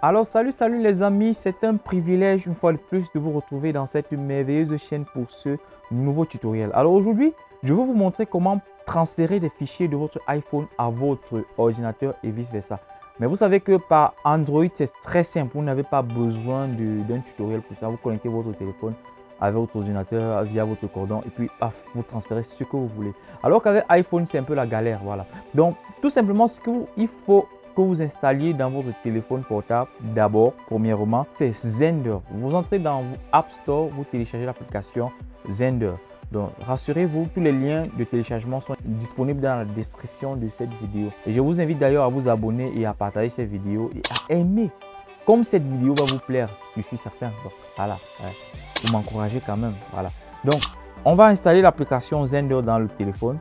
Alors salut les amis, c'est un privilège une fois de plus de vous retrouver dans cette merveilleuse chaîne pour ce nouveau tutoriel. Alors aujourd'hui, je vais vous montrer comment transférer des fichiers de votre iPhone à votre ordinateur et vice versa. Mais vous savez que par Android, c'est très simple, vous n'avez pas besoin d'un tutoriel pour ça. Vous connectez votre téléphone avec votre ordinateur via votre cordon et puis paf, vous transférez ce que vous voulez. Alors qu'avec iPhone, c'est un peu la galère, voilà. Donc tout simplement, il faut que vous installiez dans votre téléphone portable d'abord, premièrement, c'est Zender. Vous entrez dans App Store, vous téléchargez l'application Zender. Donc, rassurez-vous, tous les liens de téléchargement sont disponibles dans la description de cette vidéo. Et je vous invite d'ailleurs à vous abonner et à partager cette vidéo et à aimer. Comme cette vidéo va vous plaire, je suis certain. Donc, voilà, vous m'encouragez quand même. Voilà. Donc, on va installer l'application Zender dans le téléphone.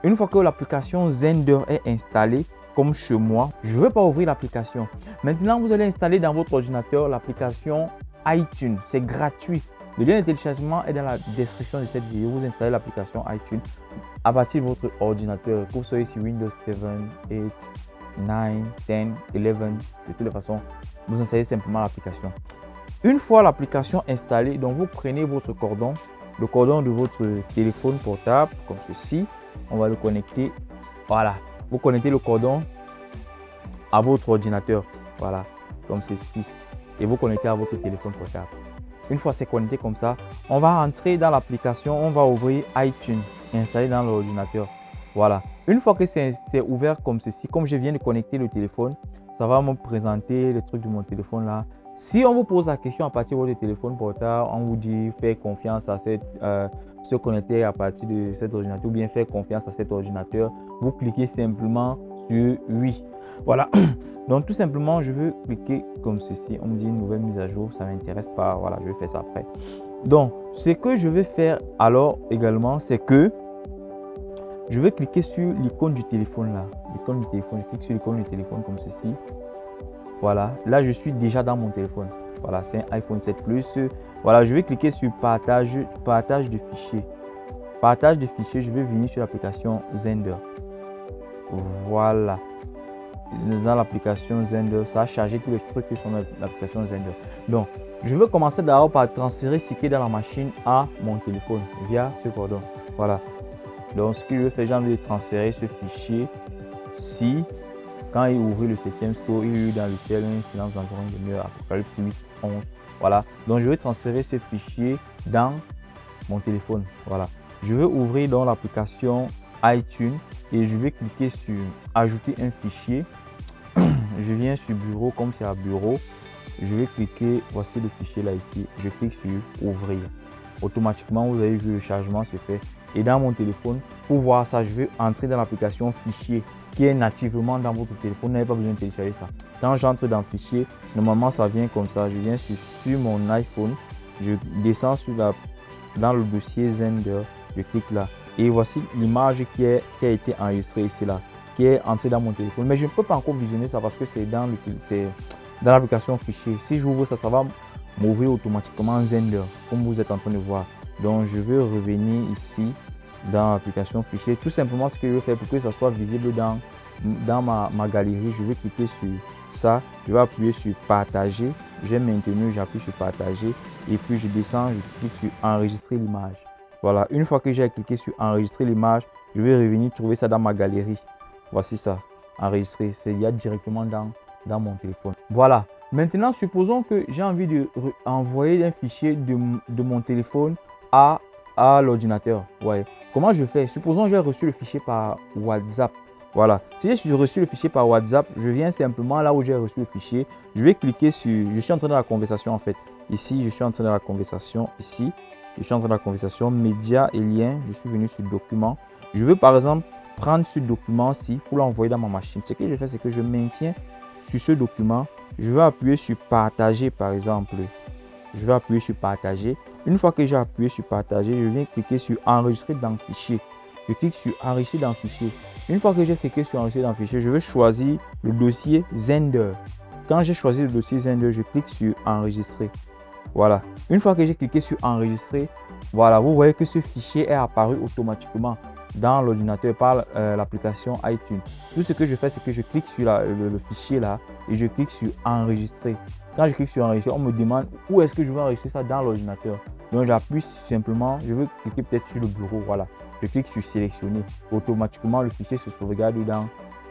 Une fois que l'application Zender est installée, comme chez moi, je ne vais pas ouvrir l'application. Maintenant, vous allez installer dans votre ordinateur l'application iTunes. C'est gratuit. Le lien de téléchargement est dans la description de cette vidéo. Vous installez l'application iTunes à partir de votre ordinateur. Que vous soyez sur Windows 7, 8, 9, 10, 11. De toutes les façons, vous installez simplement l'application. Une fois l'application installée, donc vous prenez votre cordon, le cordon de votre téléphone portable, comme ceci. On va le connecter. Voilà. Vous connectez le cordon à votre ordinateur, voilà, comme ceci, et vous connectez à votre téléphone portable. Une fois c'est connecté comme ça, on va entrer dans l'application, on va ouvrir iTunes, installer dans l'ordinateur. Voilà. Une fois que c'est ouvert comme ceci, comme je viens de connecter le téléphone, ça va me présenter les trucs de mon téléphone là. Si on vous pose la question à partir de votre téléphone portable, on vous dit faire confiance à se connecter à partir de cet ordinateur ou bien faire confiance à cet ordinateur, vous cliquez simplement sur oui. Voilà. Donc tout simplement, je veux cliquer comme ceci. On me dit une nouvelle mise à jour, ça ne m'intéresse pas. Voilà, je vais faire ça après. Donc, ce que je vais faire alors également, c'est que je vais cliquer sur l'icône du téléphone là. L'icône du téléphone, je clique sur l'icône du téléphone comme ceci. Voilà, là je suis déjà dans mon téléphone. Voilà, c'est un iPhone 7 Plus. Voilà, je vais cliquer sur partage de fichiers. Partage de fichiers, je vais venir sur l'application Zender. Voilà. Dans l'application Zender, ça a chargé tous les trucs qui sont dans l'application Zender. Donc, je vais commencer d'abord par transférer ce qui est dans la machine à mon téléphone via ce cordon. Voilà. Donc, ce que je vais faire, j'ai envie de transférer ce fichier. Si quand il ouvrit le 7e store, il y a eu dans le ciel un silence d'environ une demi-heure, Apocalypse 8, 11. Voilà. Donc, je vais transférer ce fichier dans mon téléphone. Voilà. Je vais ouvrir dans l'application iTunes et je vais cliquer sur ajouter un fichier. Je viens sur bureau, comme c'est à bureau. Je vais cliquer, voici le fichier là ici. Je clique sur ouvrir. Automatiquement, vous avez vu le chargement se fait. Et dans mon téléphone, pour voir ça, je vais entrer dans l'application fichier qui est nativement dans votre téléphone. Vous n'avez pas besoin de télécharger ça. Quand j'entre dans le fichier, normalement ça vient comme ça. Je viens sur mon iPhone, je descends dans le dossier Zender, je clique là. Et voici l'image qui a été enregistrée ici là, qui est entrée dans mon téléphone. Mais je ne peux pas encore visionner ça parce que c'est dans l'application fichier. Si j'ouvre ça, ça va m'ouvrir automatiquement Zender, comme vous êtes en train de voir. Donc je vais revenir ici dans l'application fichier. Tout simplement, ce que je vais faire pour que ça soit visible dans ma galerie, je vais cliquer sur ça. Je vais appuyer sur partager. J'ai maintenu, j'appuie sur partager. Et puis je descends, je clique sur enregistrer l'image. Voilà, une fois que j'ai cliqué sur enregistrer l'image, je vais revenir trouver ça dans ma galerie. Voici ça, enregistrer. Il y a directement dans mon téléphone. Voilà. Maintenant, supposons que j'ai envie de envoyer un fichier de mon téléphone à l'ordinateur. Ouais. Comment je fais? Supposons que j'ai reçu le fichier par WhatsApp. Voilà. Si j'ai reçu le fichier par WhatsApp, je viens simplement là où j'ai reçu le fichier. Je vais cliquer sur... Je suis en train de la conversation en fait. Ici, je suis en train de la conversation. Ici, je suis en train de la conversation. Médias et liens. Je suis venu sur document. Je veux par exemple prendre ce document-ci pour l'envoyer dans ma machine. Ce que je fais, c'est que je maintiens sur ce document. Je vais appuyer sur partager par exemple. Je vais appuyer sur partager. Une fois que j'ai appuyé sur partager, je viens cliquer sur enregistrer dans le fichier. Je clique sur enregistrer dans le fichier. Une fois que j'ai cliqué sur enregistrer dans le fichier, je vais choisir le dossier Zender. Quand j'ai choisi le dossier Zender, je clique sur enregistrer. Voilà. Une fois que j'ai cliqué sur enregistrer, voilà, vous voyez que ce fichier est apparu automatiquement. dans l'ordinateur par l'application iTunes. Tout ce que je fais, c'est que je clique sur le fichier là et je clique sur enregistrer. Quand je clique sur enregistrer, on me demande où est-ce que je veux enregistrer ça dans l'ordinateur. Donc j'appuie simplement, je veux cliquer peut-être sur le bureau, voilà. Je clique sur sélectionner. Automatiquement, le fichier se sauvegarde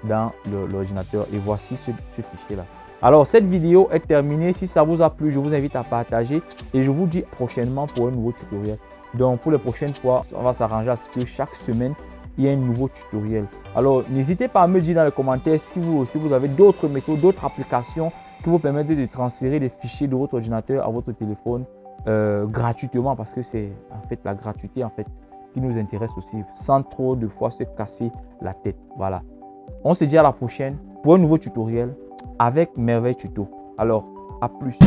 dans l'ordinateur et voici ce fichier là. Alors cette vidéo est terminée. Si ça vous a plu, je vous invite à partager et je vous dis prochainement pour un nouveau tutoriel. Donc pour les prochaines fois, on va s'arranger à ce que chaque semaine, il y ait un nouveau tutoriel. Alors n'hésitez pas à me dire dans les commentaires si vous aussi vous avez d'autres méthodes, d'autres applications qui vous permettent de transférer des fichiers de votre ordinateur à votre téléphone gratuitement, parce que c'est en fait la gratuité en fait qui nous intéresse aussi, sans trop de fois se casser la tête. Voilà. On se dit à la prochaine pour un nouveau tutoriel avec Merveille Tuto. Alors, à plus.